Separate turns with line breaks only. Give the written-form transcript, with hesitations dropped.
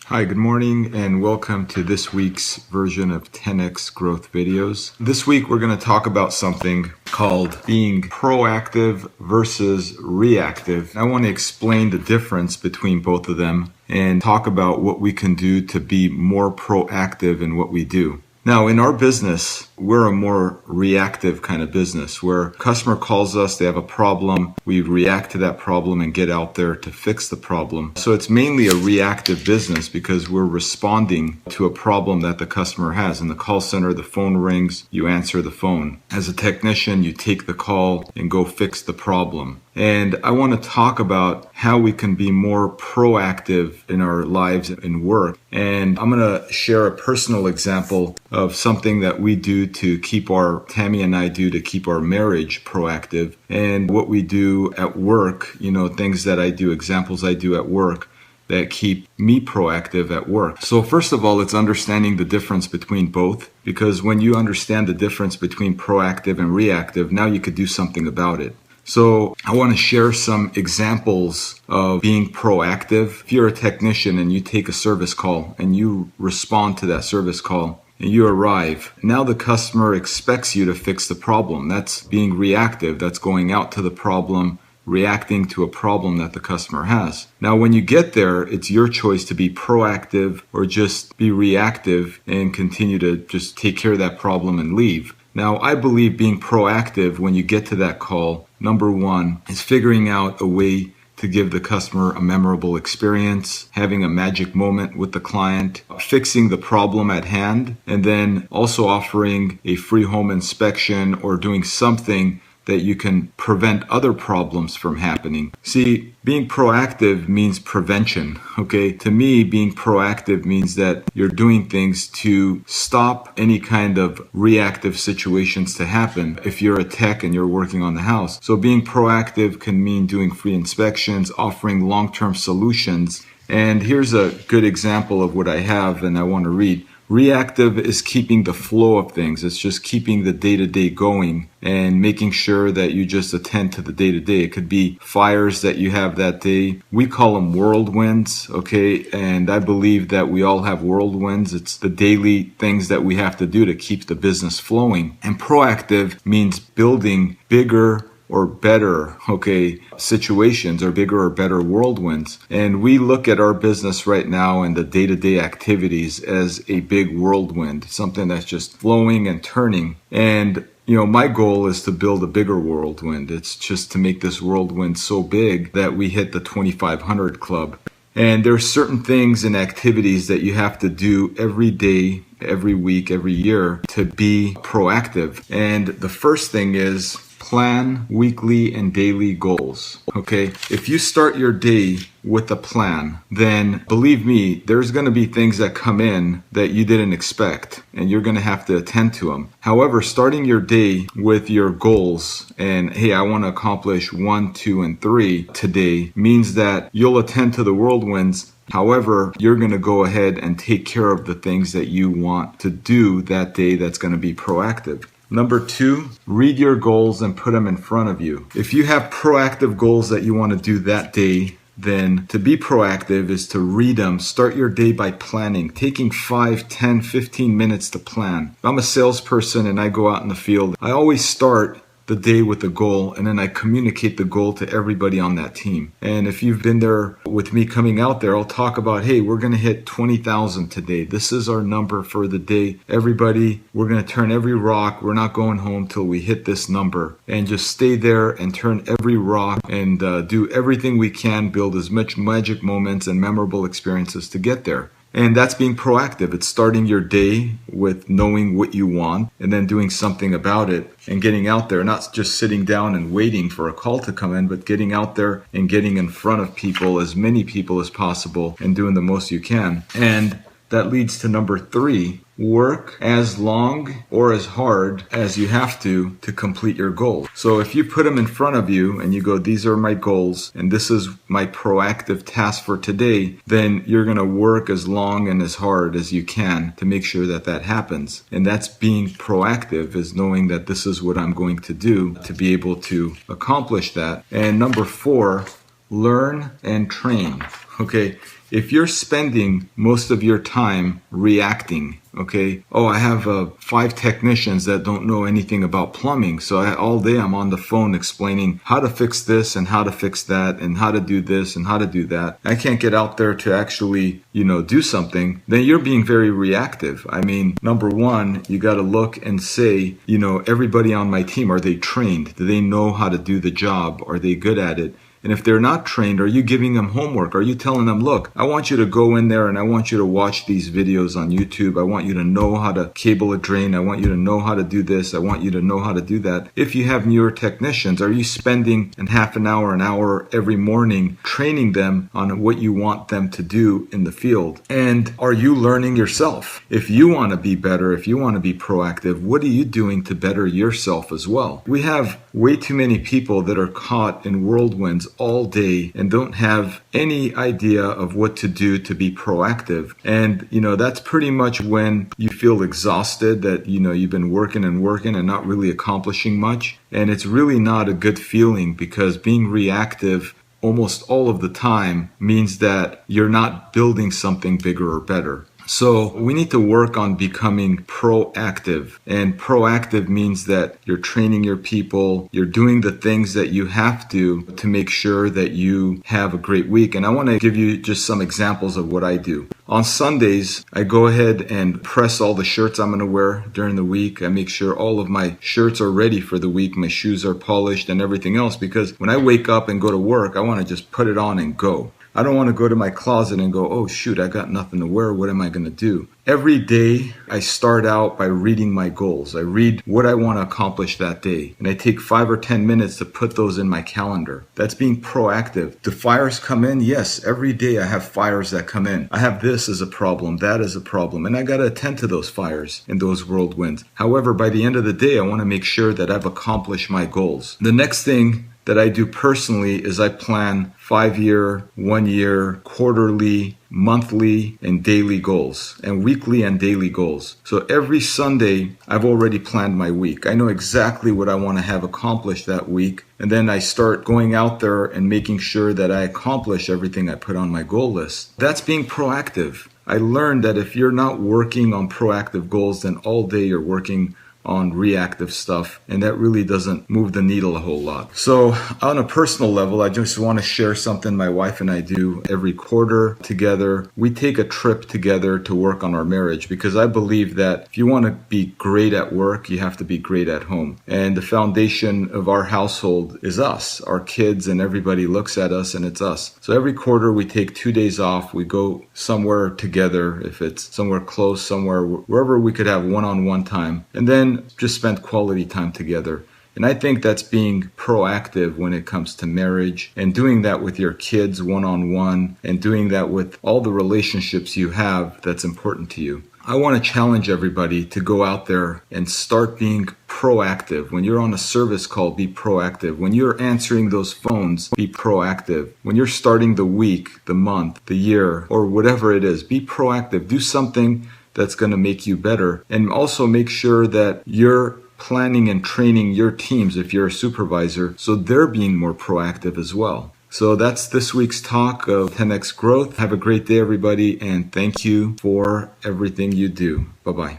Hi, good morning, and welcome to this week's version of 10x Growth Videos. This week we're going to talk about something called being proactive versus reactive. I want to explain the difference between both of them and talk about what we can do to be more proactive in what we do. Now, in our business, we're a more reactive kind of business where customer calls us, they have a problem, we react to that problem and get out there to fix the problem. So it's mainly a reactive business because we're responding to a problem that the customer has. In the call center, the phone rings, you answer the phone. As a technician, you take the call and go fix the problem. And I want to talk about how we can be more proactive in our lives and work. And I'm going to share a personal example of something that we do to keep Tammy and I do to keep our marriage proactive, and what we do at work, things that I do, examples I do at work that keep me proactive at work. So first of all, it's understanding the difference between both, because when you understand the difference between proactive and reactive, now you could do something about it. So I want to share some examples of being proactive. If you're a technician and you take a service call and you respond to that service call and you arrive, now the customer expects you to fix the problem. That's being reactive. That's going out to the problem, reacting to a problem that the customer has. Now, when you get there, it's your choice to be proactive or just be reactive and continue to just take care of that problem and leave. Now, I believe being proactive when you get to that call, number one, is figuring out a way to give the customer a memorable experience, having a magic moment with the client, fixing the problem at hand, and then also offering a free home inspection or doing something that you can prevent other problems from happening. See, being proactive means prevention, okay? To me, being proactive means that you're doing things to stop any kind of reactive situations to happen if you're a tech and you're working on the house. So being proactive can mean doing free inspections, offering long-term solutions. And here's a good example of what I have and I want to read. Reactive is keeping the flow of things. It's just keeping the day-to-day going and making sure that you just attend to the day-to-day. It could be fires that you have that day. We call them whirlwinds, okay? And I believe that we all have whirlwinds. It's the daily things that we have to do to keep the business flowing. And proactive means building bigger or better, situations, or bigger or better whirlwinds. And we look at our business right now and the day-to-day activities as a big whirlwind, something that's just flowing and turning. And my goal is to build a bigger whirlwind. It's just to make this whirlwind so big that we hit the 2,500 club. And there's certain things and activities that you have to do every day, every week, every year to be proactive. And the first thing is plan weekly and daily goals, okay? If you start your day with a plan, then believe me, there's going to be things that come in that you didn't expect, and you're going to have to attend to them. However, starting your day with your goals and, hey, I want to accomplish 1, 2, and 3 today means that you'll attend to the whirlwinds. However, you're going to go ahead and take care of the things that you want to do that day that's going to be proactive. Number 2, read your goals and put them in front of you. If you have proactive goals that you want to do that day, then to be proactive is to read them. Start your day by planning, taking 5, 10, 15 minutes to plan. If I'm a salesperson and I go out in the field, I always start the day with a goal, and then I communicate the goal to everybody on that team. And if you've been there with me coming out there, I'll talk about, hey, we're going to hit 20,000 today. This is our number for the day. Everybody, we're going to turn every rock. We're not going home till we hit this number. And just stay there and turn every rock and do everything we can, build as much magic moments and memorable experiences to get there. And that's being proactive. It's starting your day with knowing what you want and then doing something about it and getting out there, not just sitting down and waiting for a call to come in, but getting out there and getting in front of people, as many people as possible, and doing the most you can. And that leads to number 3, work as long or as hard as you have to complete your goal. So if you put them in front of you and you go, these are my goals and this is my proactive task for today, then you're going to work as long and as hard as you can to make sure that that happens. And that's being proactive, is knowing that this is what I'm going to do to be able to accomplish that. And number 4, learn and train. Okay, if you're spending most of your time reacting, okay, oh, I have 5 technicians that don't know anything about plumbing, so all day I'm on the phone explaining how to fix this and how to fix that and how to do this and how to do that. I can't get out there to actually, do something. Then you're being very reactive. I mean, number one, you got to look and say, everybody on my team, are they trained? Do they know how to do the job? Are they good at it? And if they're not trained, are you giving them homework? Are you telling them, look, I want you to go in there and I want you to watch these videos on YouTube. I want you to know how to cable a drain. I want you to know how to do this. I want you to know how to do that. If you have newer technicians, are you spending an hour every morning training them on what you want them to do in the field? And are you learning yourself? If you want to be better, if you want to be proactive, what are you doing to better yourself as well? We have way too many people that are caught in whirlwinds all day and don't have any idea of what to do to be proactive. And, that's pretty much when you feel exhausted, that, you've been working and not really accomplishing much. And it's really not a good feeling, because being reactive almost all of the time means that you're not building something bigger or better. So we need to work on becoming proactive. And proactive means that you're training your people, you're doing the things that you have to make sure that you have a great week. And I want to give you just some examples of what I do. On Sundays, I go ahead and press all the shirts I'm going to wear during the week. I make sure all of my shirts are ready for the week. My shoes are polished and everything else, because when I wake up and go to work, I want to just put it on and go. I don't want to go to my closet and go, oh shoot, I got nothing to wear. What am I going to do? Every day, I start out by reading my goals. I read what I want to accomplish that day. And I take 5 or 10 minutes to put those in my calendar. That's being proactive. Do fires come in? Yes, every day I have fires that come in. I have this as a problem, that is a problem. And I got to attend to those fires and those whirlwinds. However, by the end of the day, I want to make sure that I've accomplished my goals. The next thing that I do personally is I plan 5-year, 1-year, quarterly, monthly, and daily goals, and weekly and daily goals. So every Sunday, I've already planned my week. I know exactly what I want to have accomplished that week. And then I start going out there and making sure that I accomplish everything I put on my goal list. That's being proactive. I learned that if you're not working on proactive goals, then all day you're working on reactive stuff, and that really doesn't move the needle a whole lot. So on a personal level, I just want to share something my wife and I do every quarter together. We take a trip together to work on our marriage, because I believe that if you want to be great at work, you have to be great at home. And the foundation of our household is us. Our kids and everybody looks at us, and it's us. So every quarter we take 2 days off. We go somewhere together, if it's somewhere close, somewhere wherever we could have one-on-one time. And then just spend quality time together. And I think that's being proactive when it comes to marriage, and doing that with your kids one-on-one, and doing that with all the relationships you have that's important to you. I want to challenge everybody to go out there and start being proactive. When you're on a service call, be proactive. When you're answering those phones, be proactive. When you're starting the week, the month, the year, or whatever it is, be proactive. Do something that's going to make you better. And also make sure that you're planning and training your teams, if you're a supervisor, so they're being more proactive as well. So that's this week's talk of 10x growth. Have a great day, everybody, and thank you for everything you do. Bye-bye.